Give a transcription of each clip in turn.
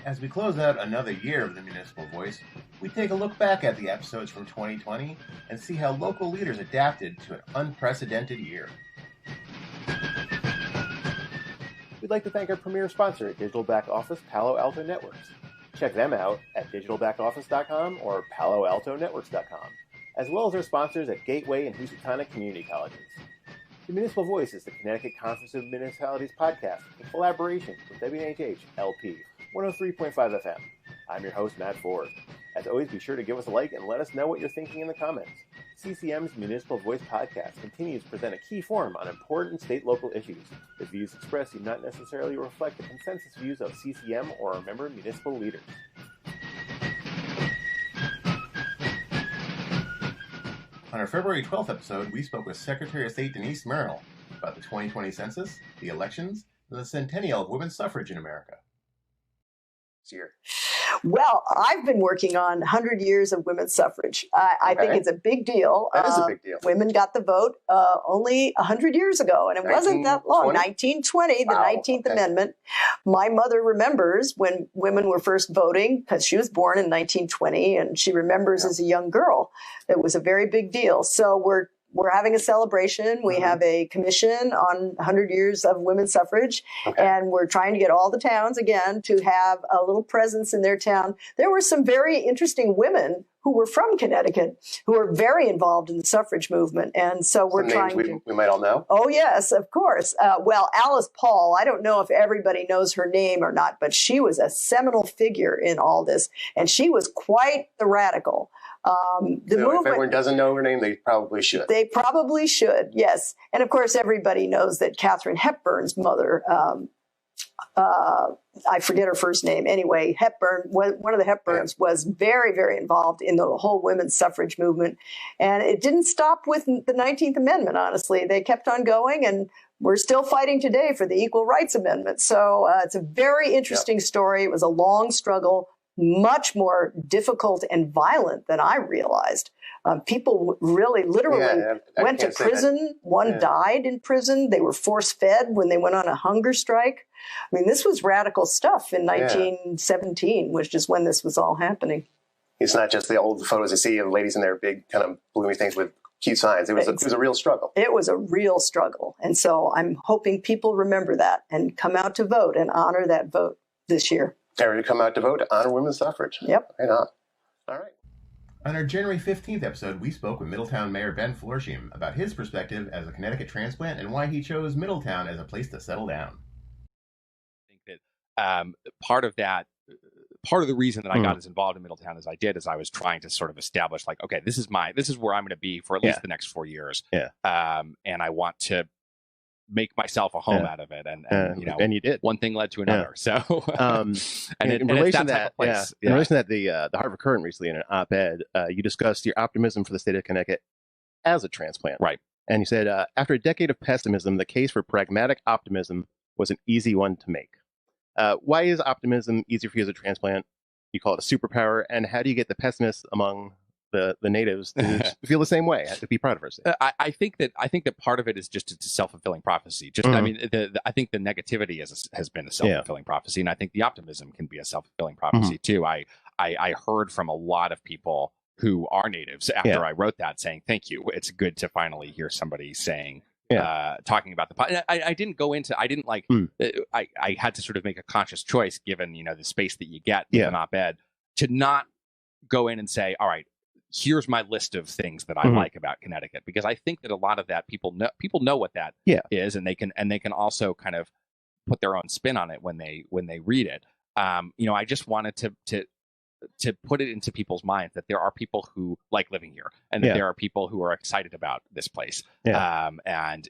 As we close out another year of the Municipal Voice, we take a look back at the episodes from 2020 and see how local leaders adapted to an unprecedented year. We'd like to thank our premier sponsor at Digital Back Office, Palo Alto Networks. Check them out at digitalbackoffice.com or paloaltonetworks.com, as well as our sponsors at Gateway and Housatonic Community Colleges. The Municipal Voice is the Connecticut Conference of Municipalities podcast in collaboration with WNHH LP 103.5 FM. I'm your host, Matt Ford. As always, be sure to give us a like and let us know what you're thinking in the comments. CCM's Municipal Voice podcast continues to present a key forum on important state-local issues. The views expressed do not necessarily reflect the consensus views of CCM or our member municipal leaders. On our February 12th episode, we spoke with Secretary of State Denise Merrill about the 2020 census, the elections, and the centennial of women's suffrage in America. Here. Well, I've been working on 100 years of women's suffrage. I think it's a big deal. That is a big deal. Women got the vote only 100 years ago, and it wasn't that long. 1920, the 19th Amendment. My mother remembers when women were first voting, because she was born in 1920, and she remembers as a young girl. It was a very big deal. So we're having a celebration. We have a commission on 100 years of women's suffrage, and we're trying to get all the towns, again, to have a little presence in their town. There were some very interesting women who were from Connecticut who were very involved in the suffrage movement, and so we're trying to... We might all know? Oh, yes, of course. Well, Alice Paul, I don't know if everybody knows her name or not, but she was a seminal figure in all this, and she was quite the radical. If everyone doesn't know her name, they probably should. They probably should, yes. And of course, everybody knows that Katharine Hepburn's mother, I forget her first name. Anyway, Hepburn, one of the Hepburns, was very, very involved in the whole women's suffrage movement. And it didn't stop with the 19th Amendment, honestly. They kept on going, and we're still fighting today for the Equal Rights Amendment. So it's a very interesting story. It was a long struggle, much more difficult and violent than I realized. People really literally went to prison. One died in prison. They were force-fed when they went on a hunger strike. I mean, this was radical stuff in 1917, which is when this was all happening. It's not just the old photos you see of ladies in their big kind of bloomy things with cute signs. It was a real struggle. It was a real struggle. And so I'm hoping people remember that and come out to vote and honor that vote this year. To come out to vote to honor women's suffrage. Yep. Right on. All right. On our January 15th episode, we spoke with Middletown Mayor Ben Florsheim about his perspective as a Connecticut transplant and why he chose Middletown as a place to settle down. I think that part of the reason that I got as involved in Middletown as I did is I was trying to sort of establish, like, okay, this is where I'm going to be for at least the next 4 years. Yeah. And I want to make myself a home out of it, and you did. One thing led to another. So, in relation to that, the Hartford Courant recently in an op-ed, you discussed your optimism for the state of Connecticut as a transplant, right? And you said after a decade of pessimism, the case for pragmatic optimism was an easy one to make. Why is optimism easier for you as a transplant? You call it a superpower, and how do you get the pessimists among the natives to feel the same way, to be proud of ourselves? I think that part of it is just it's a self-fulfilling prophecy. I mean, I think the negativity has been a self-fulfilling prophecy, and I think the optimism can be a self-fulfilling prophecy too. I heard from a lot of people who are natives after I wrote that saying, "Thank you. It's good to finally hear somebody saying." Talking about I didn't go into, I had to sort of make a conscious choice given, the space that you get with an op-ed to not go in and say, all right, here's my list of things that I like about Connecticut, because I think that a lot of that people know what that is, and they can also kind of put their own spin on it when they read it. I just wanted to put it into people's minds that there are people who like living here, and that there are people who are excited about this place. And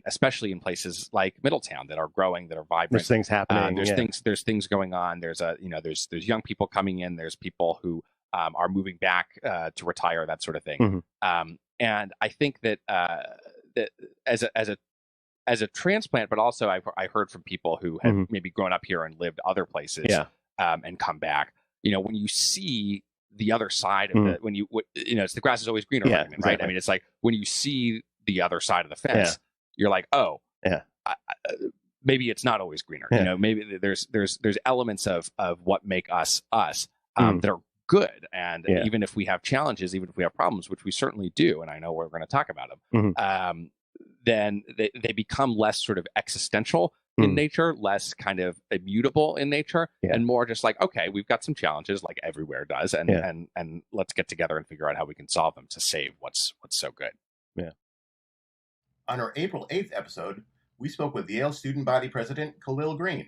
especially in places like Middletown that are growing, that are vibrant. There's things happening. There's things going on. There's young people coming in. There's people who are moving back to retire, that sort of thing. And I think that that as a transplant, but also I heard from people who had maybe grown up here and lived other places and come back. When you see the other side of it, it's the grass is always greener argument, right? Exactly. I mean, it's like when you see the other side of the fence, you're like, maybe it's not always greener. Yeah. You know, maybe there's elements of what make us us that are good. And even if we have challenges, even if we have problems, which we certainly do, and I know we're going to talk about them, then they become less sort of existential in nature, less kind of immutable in nature, and more just like, okay, we've got some challenges like everywhere does, and let's get together and figure out how we can solve them to save what's so good. Yeah. On our April 8th episode, we spoke with Yale student body president Khalil Green.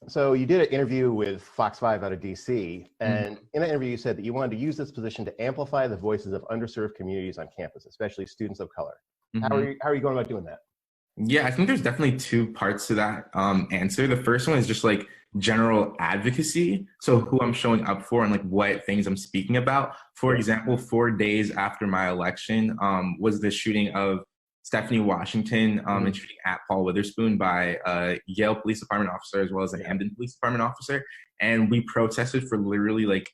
So you did an interview with Fox 5 out of DC, and in that interview you said that you wanted to use this position to amplify the voices of underserved communities on campus, especially students of color. How are you going about doing that? Yeah, I think there's definitely two parts to that answer. The first one is just like general advocacy. So who I'm showing up for and like what things I'm speaking about. For example, 4 days after my election was the shooting of Stephanie Washington and shooting at Paul Witherspoon by a Yale Police Department officer as well as a Hamden Police Department officer. And we protested for literally like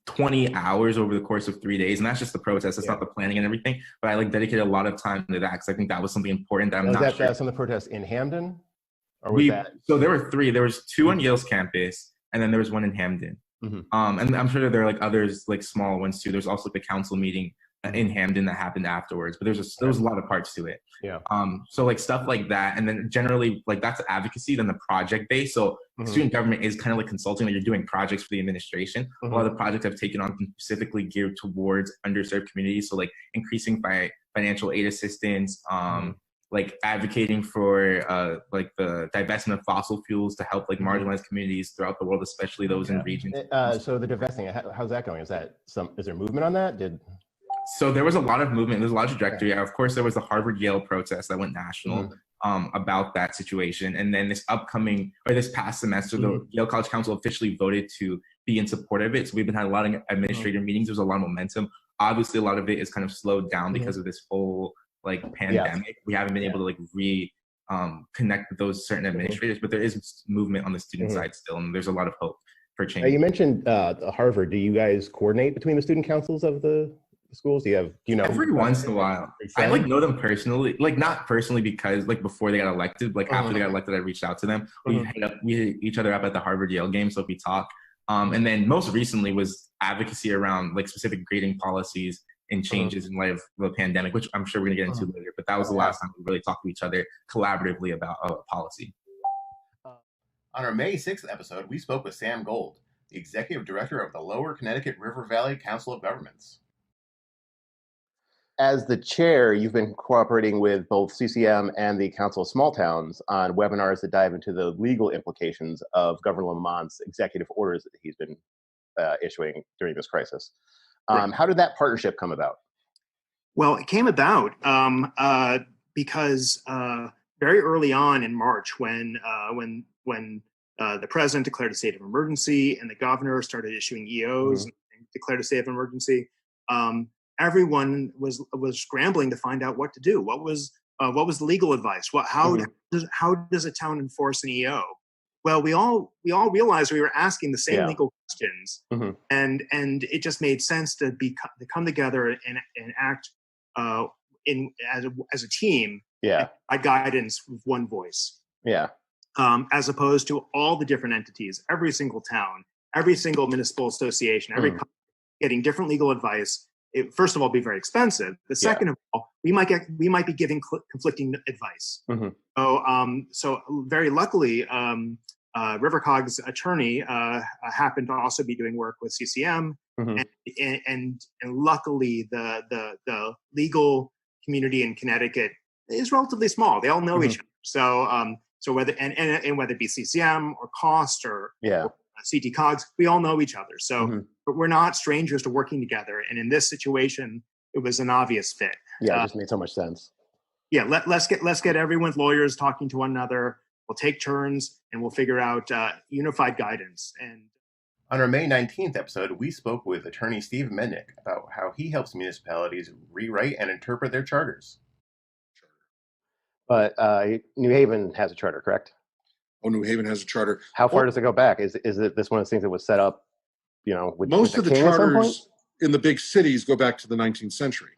20 hours over the course of 3 days. And that's just the protest. That's not the planning and everything. But I like dedicated a lot of time to that because I think that was something important that I'm not sure. Was that some of the protests in Hamden? Or was that... So there were three. There was two on Yale's campus, and then there was one in Hamden. And I'm sure there are like others, like small ones too. There's also like the council meeting in Hamden that happened afterwards, but there was a lot of parts to it. So like stuff like that, and then generally like that's advocacy, then the project base. So student government is kind of like consulting, like you're doing projects for the administration. A lot of the projects I've taken on specifically geared towards underserved communities, so like increasing financial aid assistance, like advocating for like the divestment of fossil fuels to help like marginalized communities throughout the world, especially those in regions. So the divesting, how's that going? Is there movement on that? So there was a lot of movement. There's a lot of trajectory. Of course, there was the Harvard-Yale protest that went national about that situation. And then this past semester, the Yale College Council officially voted to be in support of it. So we've been having a lot of administrative meetings. There's a lot of momentum. Obviously, a lot of it is kind of slowed down because of this whole like pandemic. We haven't been able to like connect with those certain administrators, but there is movement on the student side still, and there's a lot of hope for change. You mentioned Harvard. Do you guys coordinate between the student councils of the schools? Do you know every once in a while? I like know them personally, like not personally because like before they got elected, like after they got elected, I reached out to them. We hit each other up at the Harvard Yale game, so we talk. And then most recently was advocacy around like specific grading policies and changes in light of the pandemic, which I'm sure we're gonna get into later. But that was the last time we really talked to each other collaboratively about policy. On our May 6th episode, we spoke with Sam Gold, the executive director of the Lower Connecticut River Valley Council of Governments. As the chair, you've been cooperating with both CCM and the Council of Small Towns on webinars that dive into the legal implications of Governor Lamont's executive orders that he's been issuing during this crisis. How did that partnership come about? Well, it came about because very early on in March, when the president declared a state of emergency and the governor started issuing EOs and declared a state of emergency, everyone was scrambling to find out what to do. What was the legal advice? How does a town enforce an EO? Well, we all realized we were asking the same legal questions, and it just made sense to come together and act as a team. Provide guidance with one voice. As opposed to all the different entities, every single town, every single municipal association, every getting different legal advice. It, first of all, be very expensive. But second of all, we might be giving conflicting advice. So very luckily, RiverCog's attorney happened to also be doing work with CCM, and luckily the legal community in Connecticut is relatively small. They all know each other. So whether and whether it be CCM or COST or CT Cogs, we all know each other. So but we're not strangers to working together. And in this situation, it was an obvious fit. It just made so much sense. Let's get everyone's lawyers talking to one another. We'll take turns and we'll figure out unified guidance. And on our May 19th episode, we spoke with attorney Steve Mednick about how he helps municipalities rewrite and interpret their charters. But New Haven has a charter, correct? Oh, New Haven has a charter. How far does it go back? Is it this one of the things that was set up, with most with of the charters in the big cities go back to the 19th century.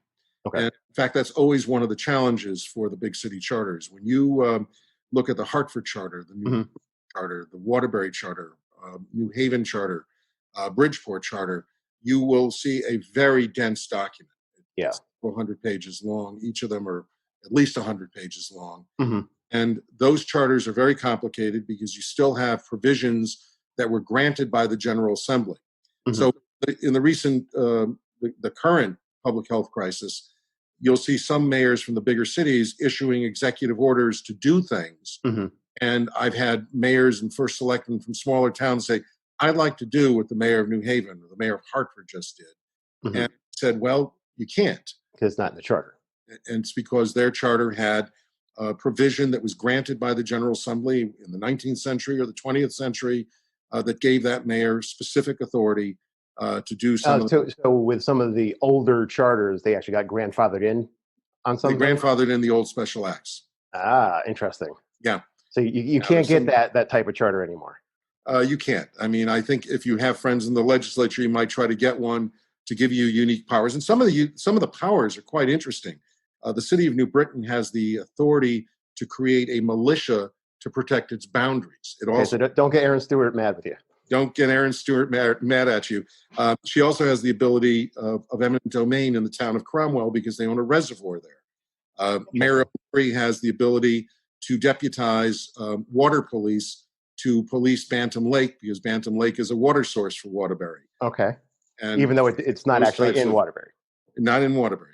Okay. And in fact, that's always one of the challenges for the big city charters. When you look at the Hartford Charter, the New Charter, the Waterbury Charter, New Haven Charter, Bridgeport Charter, you will see a very dense document. Yeah. It's 400 pages long. Each of them are at least 100 pages long. Mm-hmm. And those charters are very complicated because you still have provisions that were granted by the General Assembly. Mm-hmm. So in the recent, the current public health crisis, you'll see some mayors from the bigger cities issuing executive orders to do things. Mm-hmm. And I've had mayors and first selectmen from smaller towns say, I'd like to do what the mayor of New Haven or the mayor of Hartford just did. Mm-hmm. And said, well, you can't. Because it's not in the charter. And it's because their charter had a provision that was granted by the General Assembly in the 19th century or the 20th century that gave that mayor specific authority to do some. So with some of the older charters, they actually got grandfathered in on some. They grandfathered in the old special acts. Ah, interesting. Yeah. So you can't get that type of charter anymore. You can't. I mean, I think if you have friends in the legislature, you might try to get one to give you unique powers. And some of the powers are quite interesting. The city of New Britain has the authority to create a militia to protect its boundaries. It also so don't get Aaron Stewart mad with you. Don't get Aaron Stewart mad at you. She also has the ability of eminent domain in the town of Cromwell because they own a reservoir there. Mayor O'Leary has the ability to deputize water police to police Bantam Lake because Bantam Lake is a water source for Waterbury. Okay. And even though it's not actually in Waterbury. Not in Waterbury.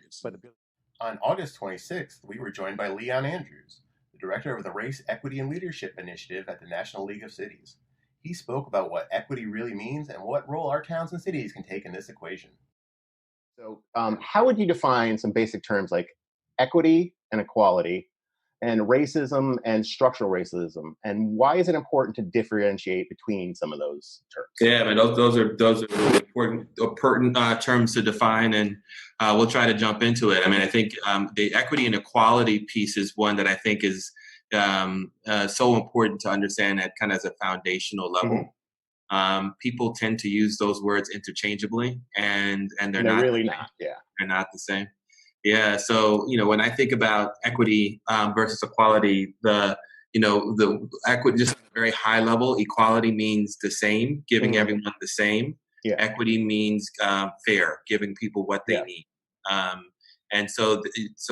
On August 26th, we were joined by Leon Andrews, the director of the Race, Equity, and Leadership Initiative at the National League of Cities. He spoke about what equity really means and what role our towns and cities can take in this equation. So how would you define some basic terms like equity and equality and racism and structural racism? And why is it important to differentiate between some of those terms? Yeah, man, those are really important, pertinent terms to define, and we'll try to jump into it. I mean, I think the equity and equality piece is one that I think is so important to understand at kind of as a foundational level. Mm-hmm. People tend to use those words interchangeably, and they're not really not. Yeah, they're not the same. Yeah. So, when I think about equity versus equality, the equity, just at a very high level, equality means the same, giving everyone the same. Yeah. Equity means fair, giving people what they need. And so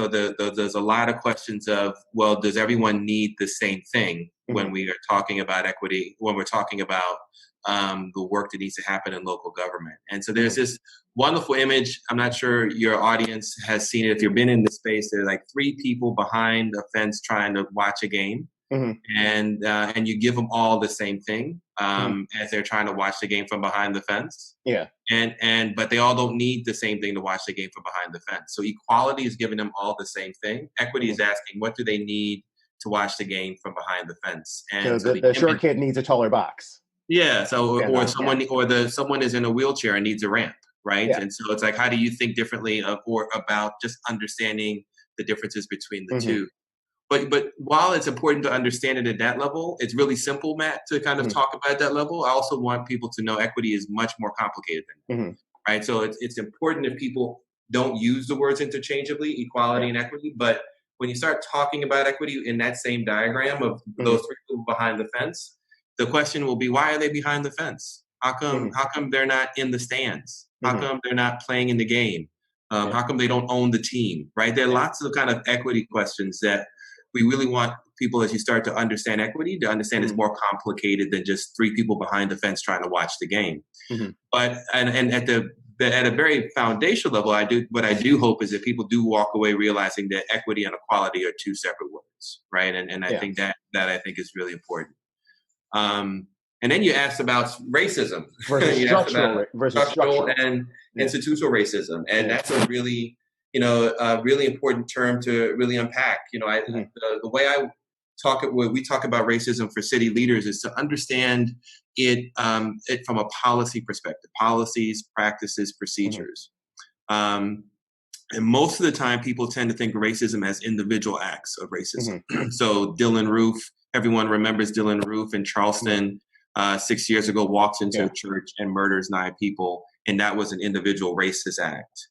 there's a lot of questions of, well, does everyone need the same thing when we are talking about equity, when we're talking about the work that needs to happen in local government? And so there's this wonderful image. I'm not sure your audience has seen it. If you've been in this space, there are like 3 people behind a fence trying to watch a game. And you give them all the same thing as they're trying to watch the game from behind the fence. Yeah. But they all don't need the same thing to watch the game from behind the fence. So equality is giving them all the same thing. Equity is asking, what do they need to watch the game from behind the fence? And so the short kid needs a taller box. Yeah. So someone is in a wheelchair and needs a ramp, right? Yeah. And so it's like, how do you think differently about just understanding the differences between the two? But while it's important to understand it at that level, it's really simple, Matt, to kind of talk about that level. I also want people to know equity is much more complicated than that, right? So it's important if people don't use the words interchangeably, equality and equity. But when you start talking about equity in that same diagram of those 3 people behind the fence, the question will be, why are they behind the fence? How come they're not in the stands? How come they're not playing in the game? How come they don't own the team, right? There are lots of kind of equity questions that we really want people, as you start to understand equity, to understand it's more complicated than just 3 people behind the fence trying to watch the game. But and at a very foundational level, what I do hope is that people do walk away realizing that equity and equality are 2 separate words, right? And I think that I think is really important. And then you asked about racism versus structural and institutional racism, and that's a really a really important term to really unpack. The way we talk about racism for city leaders is to understand it from a policy perspective, policies, practices, procedures. And most of the time, people tend to think of racism as individual acts of racism. So Dylan Roof, everyone remembers Dylan Roof in Charleston. 6 years ago, walks into a church and murders 9 people. and that was an individual racist act,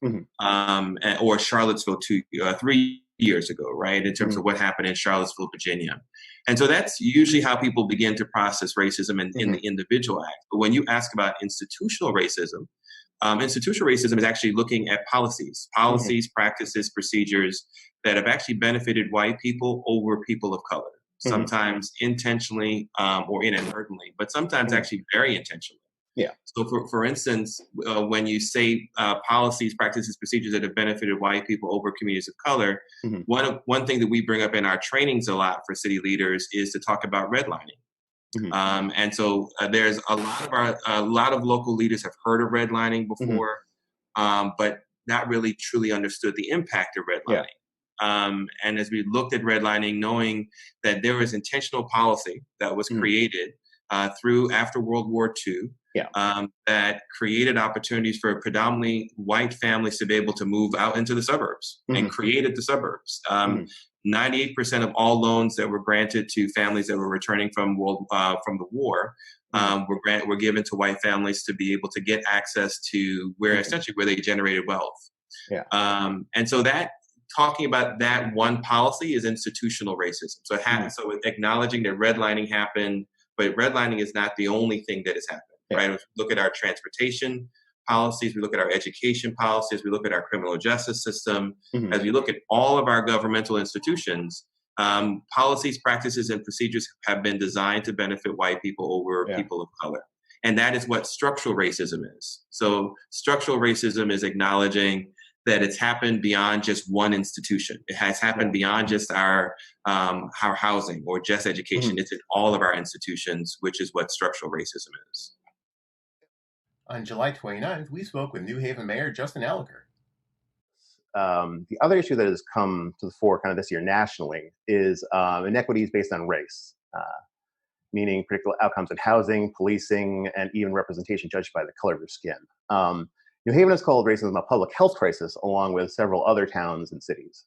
or Charlottesville 3 years ago, right? In terms of what happened in Charlottesville, Virginia. And so that's usually how people begin to process racism in the individual act. But when you ask about institutional racism is actually looking at policies, practices, procedures that have actually benefited white people over people of color, sometimes intentionally or inadvertently, but sometimes actually very intentionally. Yeah. So, for instance, when you say policies, practices, procedures that have benefited white people over communities of color, one thing that we bring up in our trainings a lot for city leaders is to talk about redlining. And so there's a lot of local leaders have heard of redlining before, but not really truly understood the impact of redlining. And as we looked at redlining, knowing that there was intentional policy that was created after World War II, that created opportunities for predominantly white families to be able to move out into the suburbs and created the suburbs. 98% of all loans that were granted to families that were returning from the war were given to white families to be able to get access to where they generated wealth. And so that talking about that one policy is institutional racism. So so acknowledging that redlining happened, but redlining is not the only thing that has happened. Right? If we look at our transportation policies, we look at our education policies, we look at our criminal justice system, as we look at all of our governmental institutions, policies, practices, and procedures have been designed to benefit white people over people of color. And that is what structural racism is. So structural racism is acknowledging that it's happened beyond just one institution. It has happened beyond just our housing or just education. It's in all of our institutions, which is what structural racism is. On July 29th, we spoke with New Haven Mayor Justin Alliker. The other issue that has come to the fore kind of this year nationally is inequities based on race, meaning predictable outcomes in housing, policing, and even representation judged by the color of your skin. New Haven has called racism a public health crisis, along with several other towns and cities.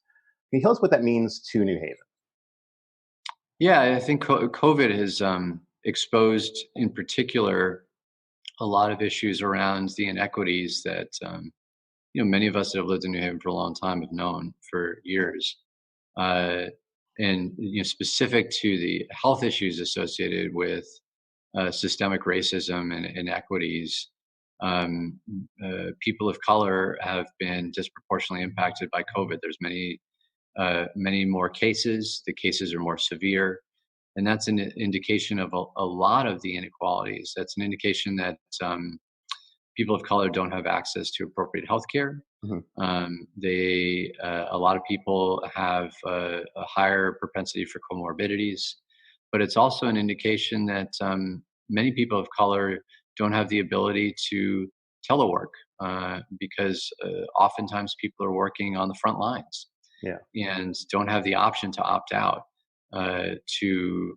Can you tell us what that means to New Haven? Yeah, I think COVID has exposed, in particular, a lot of issues around the inequities that many of us that have lived in New Haven for a long time have known for years, and specific to the health issues associated with systemic racism and inequities. People of color have been disproportionately impacted by COVID. There's many more cases. The cases are more severe. And that's an indication of a lot of the inequalities. That's an indication that people of color don't have access to appropriate health care. A lot of people have a higher propensity for comorbidities, but it's also an indication that many people of color don't have the ability to telework because oftentimes people are working on the front lines and don't have the option to opt out to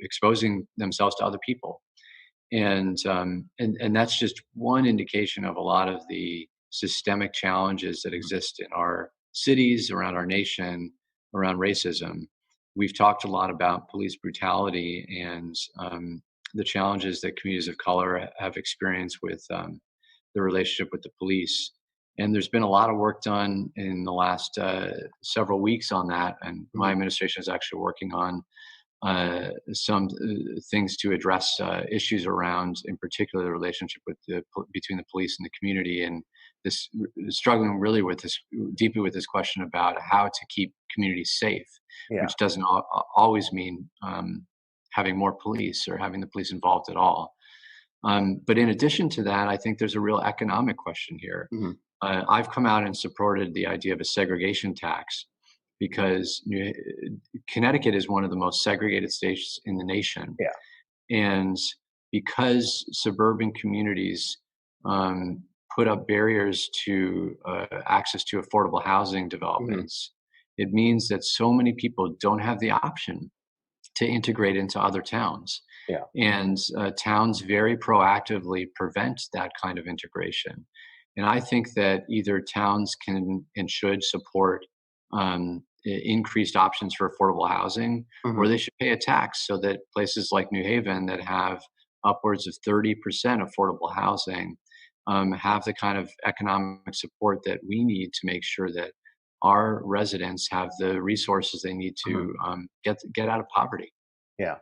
exposing themselves to other people. And that's just one indication of a lot of the systemic challenges that exist in our cities, around our nation, around racism. We've talked a lot about police brutality and the challenges that communities of color have experienced with the relationship with the police. And there's been a lot of work done in the last several weeks on that. And my administration is actually working on some things to address issues around, in particular, the relationship between the police and the community, and this struggling really deeply with this question about how to keep communities safe, which doesn't always mean having more police or having the police involved at all. But in addition to that, I think there's a real economic question here. I've come out and supported the idea of a segregation tax because Connecticut is one of the most segregated states in the nation. And because suburban communities put up barriers to access to affordable housing developments, it means that so many people don't have the option to integrate into other towns. And towns very proactively prevent that kind of integration. And I think that either towns can and should support increased options for affordable housing, or they should pay a tax so that places like New Haven that have upwards of 30% affordable housing have the kind of economic support that we need to make sure that our residents have the resources they need to get out of poverty. Yeah.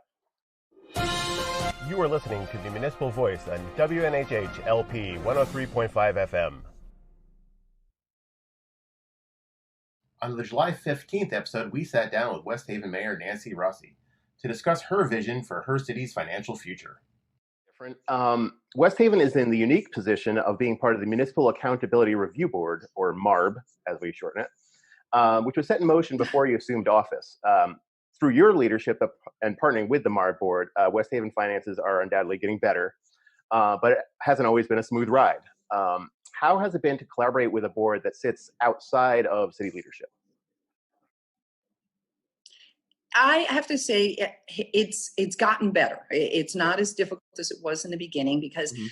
You are listening to the Municipal Voice on WNHH LP 103.5 FM. On the July 15th episode, we sat down with West Haven Mayor Nancy Rossi to discuss her vision for her city's financial future. West Haven is in the unique position of being part of the Municipal Accountability Review Board, or MARB, as we shorten it, which was set in motion before you assumed office. Through your leadership and partnering with the MARB board, West Haven finances are undoubtedly getting better, but it hasn't always been a smooth ride. How has it been to collaborate with a board that sits outside of city leadership? I have to say it's gotten better. It's not as difficult as it was in the beginning because I'm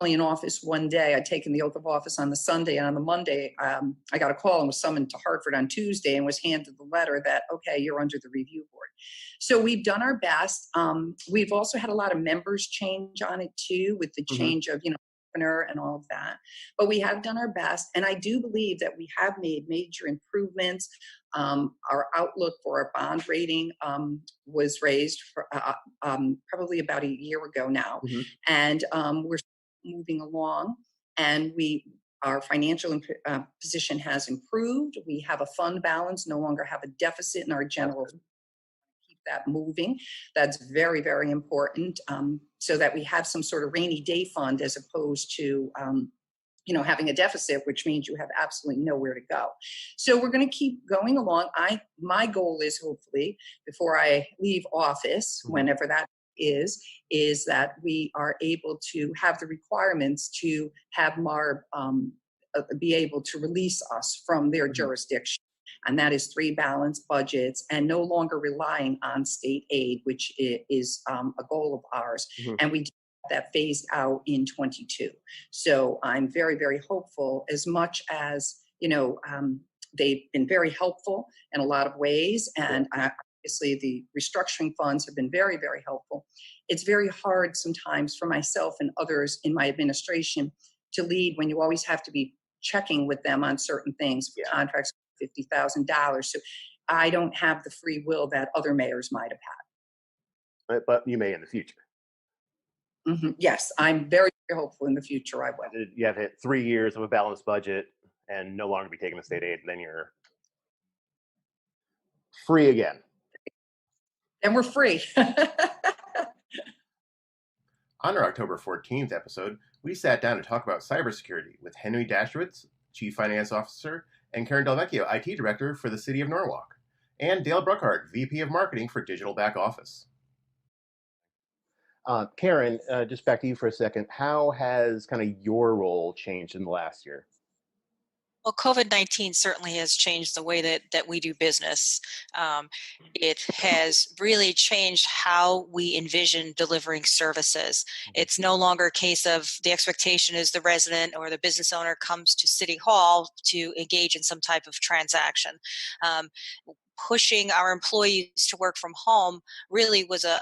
only in office one day. I'd taken the oath of office on the Sunday, and on the Monday, I got a call and was summoned to Hartford on Tuesday and was handed the letter that, okay, you're under the review board. So we've done our best. We've also had a lot of members change on it too, with the change of, and all of that, but we have done our best, and I do believe that we have made major improvements. Our outlook for our bond rating was raised for probably about a year ago now, and we're moving along, and our financial position has improved. We have a fund balance, no longer have a deficit in our general. That moving. That's very, very important, so that we have some sort of rainy day fund as opposed to, having a deficit, which means you have absolutely nowhere to go. So we're going to keep going along. My goal is hopefully before I leave office, whenever that is that we are able to have the requirements to have MARB be able to release us from their jurisdiction. And that is 3 balanced budgets and no longer relying on state aid, which is a goal of ours. And we did that phased out in 22. So I'm very, very hopeful, as much as, they've been very helpful in a lot of ways. And obviously the restructuring funds have been very, very helpful. It's very hard sometimes for myself and others in my administration to lead when you always have to be checking with them on certain things, contracts, $50,000. So I don't have the free will that other mayors might have had. But you may in the future. Yes, I'm very, very hopeful in the future I will. You have hit 3 years of a balanced budget and no longer be taking the state aid, then you're free again. And we're free. On our October 14th episode, we sat down to talk about cybersecurity with Henry Dashowitz, Chief Finance Officer, and Karen Delvecchio, IT Director for the City of Norwalk, and Dale Bruckhart, VP of Marketing for Digital Back Office. Karen, just back to you for a second. How has kind of your role changed in the last year? Well, COVID-19 certainly has changed the way that we do business. It has really changed how we envision delivering services. It's no longer a case of the expectation is the resident or the business owner comes to City Hall to engage in some type of transaction. Pushing our employees to work from home really was a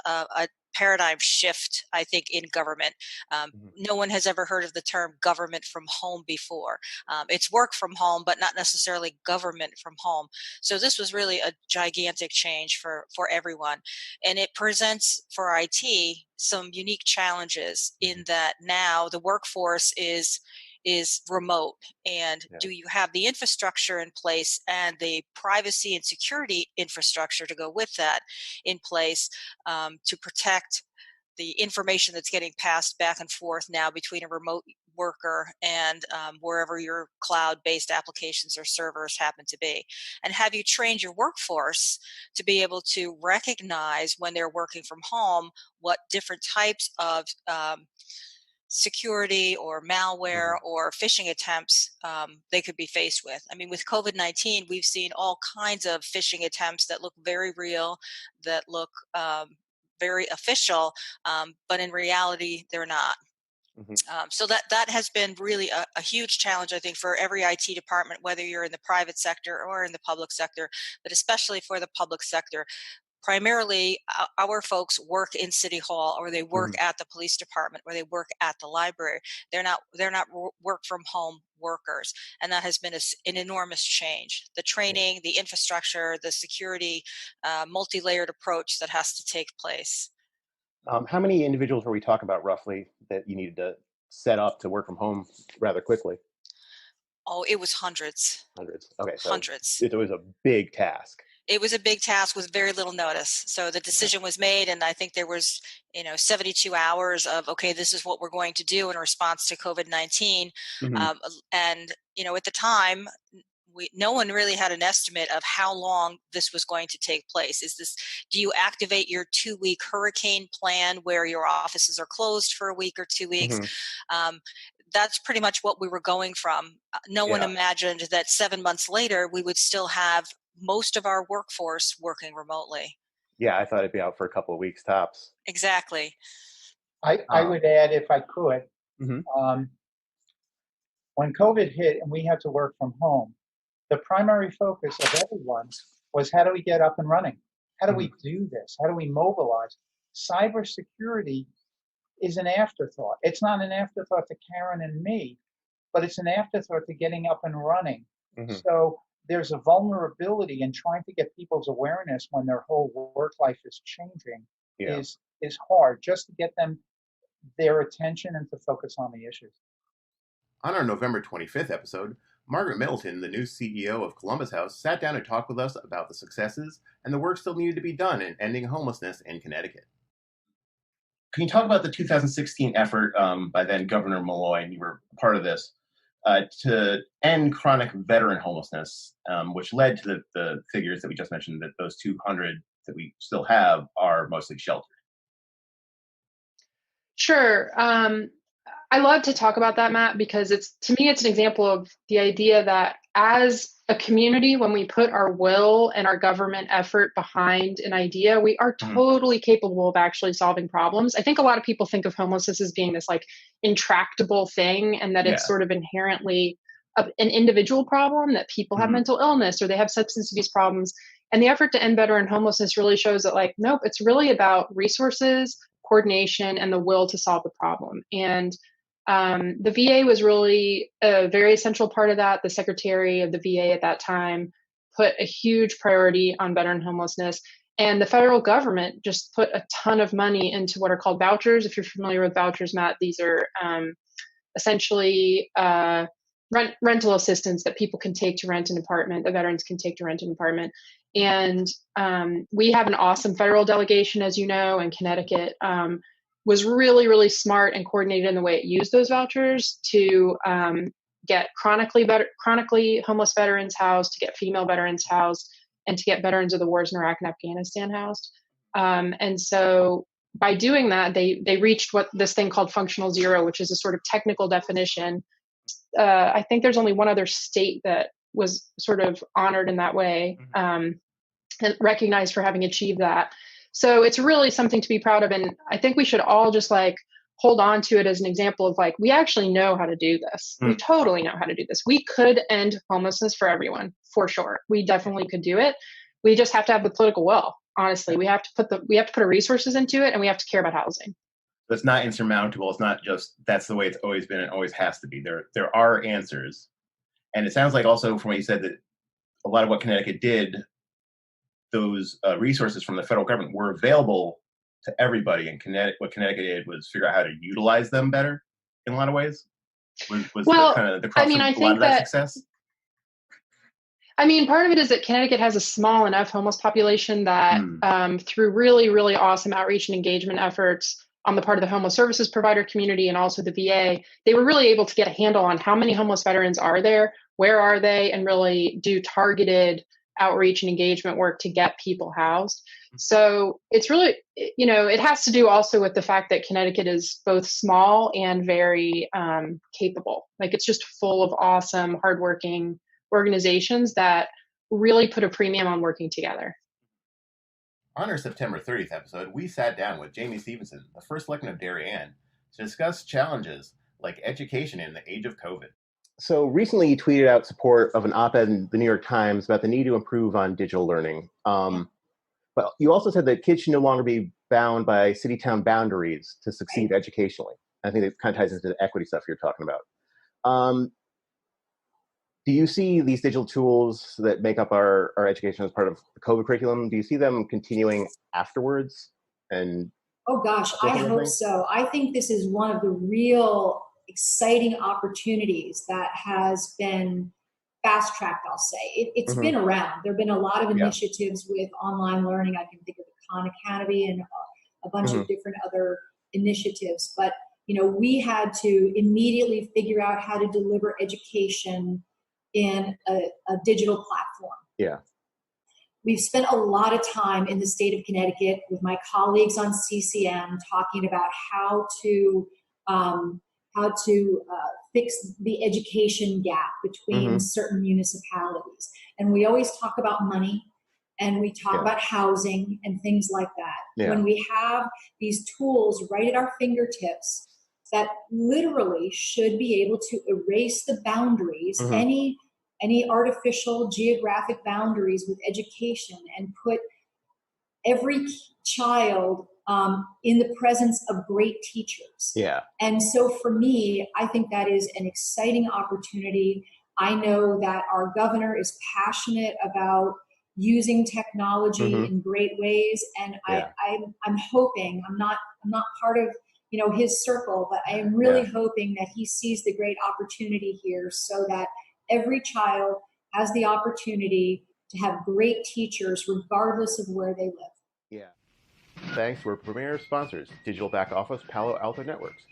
paradigm shift, I think, in government. No one has ever heard of the term government from home before. It's work from home, but not necessarily government from home. So this was really a gigantic change for everyone. And it presents for IT some unique challenges in that now the workforce is remote, and do you have the infrastructure in place and the privacy and security infrastructure to go with that in place to protect the information that's getting passed back and forth now between a remote worker and wherever your cloud-based applications or servers happen to be? And have you trained your workforce to be able to recognize when they're working from home what different types of security or malware or phishing attempts they could be faced with? I mean, with COVID-19, we've seen all kinds of phishing attempts that look very real, that look very official, but in reality, they're not. So that has been really a huge challenge, I think, for every IT department, whether you're in the private sector or in the public sector, but especially for the public sector. primarily our folks work in City Hall, or they work at the police department, or they work at the library. They're not work from home workers, and that has been an enormous change. The training, the infrastructure, the security, multi-layered approach that has to take place. How many individuals were we talking about roughly that you needed to set up to work from home rather quickly? Oh, it was hundreds. Hundreds. Okay, so hundreds. It was a big task. It was a big task with very little notice. So the decision was made, and I think there was, 72 hours of, okay, this is what we're going to do in response to COVID-19. And, at the time, no one really had an estimate of how long this was going to take place. Do you activate your 2-week hurricane plan where your offices are closed for a week or 2 weeks? That's pretty much what we were going from. No one imagined that 7 months later, we would still have most of our workforce working remotely. Yeah, I thought it'd be out for a couple of weeks tops. Exactly. I would add, if I could, when COVID hit and we had to work from home, the primary focus of everyone was, how do we get up and running? How do we do this? How do we mobilize? Cybersecurity is an afterthought. It's not an afterthought to Karen and me, but it's an afterthought to getting up and running. So there's a vulnerability in trying to get people's awareness when their whole work life is changing is hard, just to get them their attention and to focus on the issues. On our November 25th episode, Margaret Middleton, the new CEO of Columbus House, sat down and talked with us about the successes and the work still needed to be done in ending homelessness in Connecticut. Can you talk about the 2016 effort by then Governor Malloy, and you were part of this, to end chronic veteran homelessness, which led to the figures that we just mentioned, that those 200 that we still have are mostly sheltered? Sure. I love to talk about that, Matt, because to me, it's an example of the idea that as a community, when we put our will and our government effort behind an idea, we are totally capable of actually solving problems. I think a lot of people think of homelessness as being this intractable thing, and that it's sort of inherently an individual problem, that people have mental illness or they have substance abuse problems. And the effort to end veteran homelessness really shows that nope, it's really about resources, coordination, and the will to solve the problem. And the VA was really a very essential part of that. The secretary of the VA at that time put a huge priority on veteran homelessness. And the federal government just put a ton of money into what are called vouchers. If you're familiar with vouchers, Matt, these are essentially rental assistance that people can take to rent an apartment, the veterans can take to rent an apartment. And we have an awesome federal delegation, as you know, and Connecticut was really, really smart and coordinated in the way it used those vouchers to get chronically homeless veterans housed, to get female veterans housed, and to get veterans of the wars in Iraq and Afghanistan housed. And so by doing that, they reached what this thing called functional zero, which is a sort of technical definition. I think there's only one other state that was sort of honored in that way and recognized for having achieved that. So it's really something to be proud of. And I think we should all just hold on to it as an example of we actually know how to do this. We totally know how to do this. We could end homelessness for everyone, for sure. We definitely could do it. We just have to have the political will. Honestly, we have to put our resources into it, and we have to care about housing. It's not insurmountable. It's not just that's the way it's always been and always has to be. There are answers. And it sounds like also from what you said that a lot of what Connecticut did, those resources from the federal government were available to everybody. And what Connecticut did was figure out how to utilize them better in a lot of ways. Was well, the crux of a lot of that success? Part of it is that Connecticut has a small enough homeless population that through really, really awesome outreach and engagement efforts on the part of the homeless services provider community and also the VA, they were really able to get a handle on how many homeless veterans are there, where are they, and really do targeted outreach and engagement work to get people housed. So it's really, it has to do also with the fact that Connecticut is both small and very capable. It's just full of awesome, hardworking organizations that really put a premium on working together. On our September 30th episode, we sat down with Jamie Stevenson, the first selectman of Darien, to discuss challenges like education in the age of COVID. So recently you tweeted out support of an op-ed in the New York Times about the need to improve on digital learning. Well, you also said that kids should no longer be bound by city-town boundaries to succeed educationally. I think it kind of ties into the equity stuff you're talking about. Do you see these digital tools that make up our education as part of the COVID curriculum? Do you see them continuing afterwards? And oh gosh, I hope so. I think this is one of the real exciting opportunities that has been fast-tracked, I'll say. It's been around. There have been a lot of initiatives with online learning. I can think of the Khan Academy and a bunch of different other initiatives. But, you know, we had to immediately figure out how to deliver education in a digital platform. Yeah. We've spent a lot of time in the state of Connecticut with my colleagues on CCM talking about how to fix the education gap between certain municipalities. And we always talk about money, and we talk about housing and things like that. Yeah. When we have these tools right at our fingertips that literally should be able to erase the boundaries, any artificial geographic boundaries with education, and put every child in the presence of great teachers. Yeah. And so for me, I think that is an exciting opportunity. I know that our governor is passionate about using technology in great ways, and I'm hoping, I'm not part of his circle, but I am really hoping that he sees the great opportunity here so that every child has the opportunity to have great teachers regardless of where they live. Yeah. Thanks to our premier sponsors, Digital Back Office Palo Alto Networks,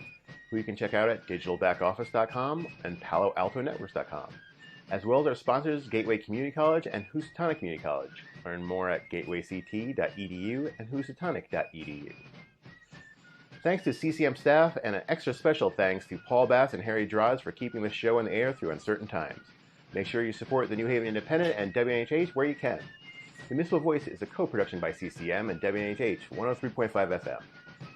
who you can check out at digitalbackoffice.com and paloaltonetworks.com, as well as our sponsors, Gateway Community College and Housatonic Community College. Learn more at gatewayct.edu and housatonic.edu. Thanks to CCM staff, and an extra special thanks to Paul Bass and Harry Draws for keeping the show in the air through uncertain times. Make sure you support the New Haven Independent and WNHH where you can. The Municipal Voice is a co-production by CCM and WNHH 103.5 FM.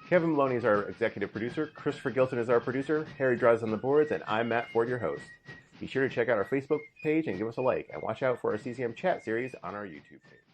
Kevin Maloney is our executive producer, Christopher Gilson is our producer, Harry Draws on the boards, and I'm Matt Ford, your host. Be sure to check out our Facebook page and give us a like, and watch out for our CCM chat series on our YouTube page.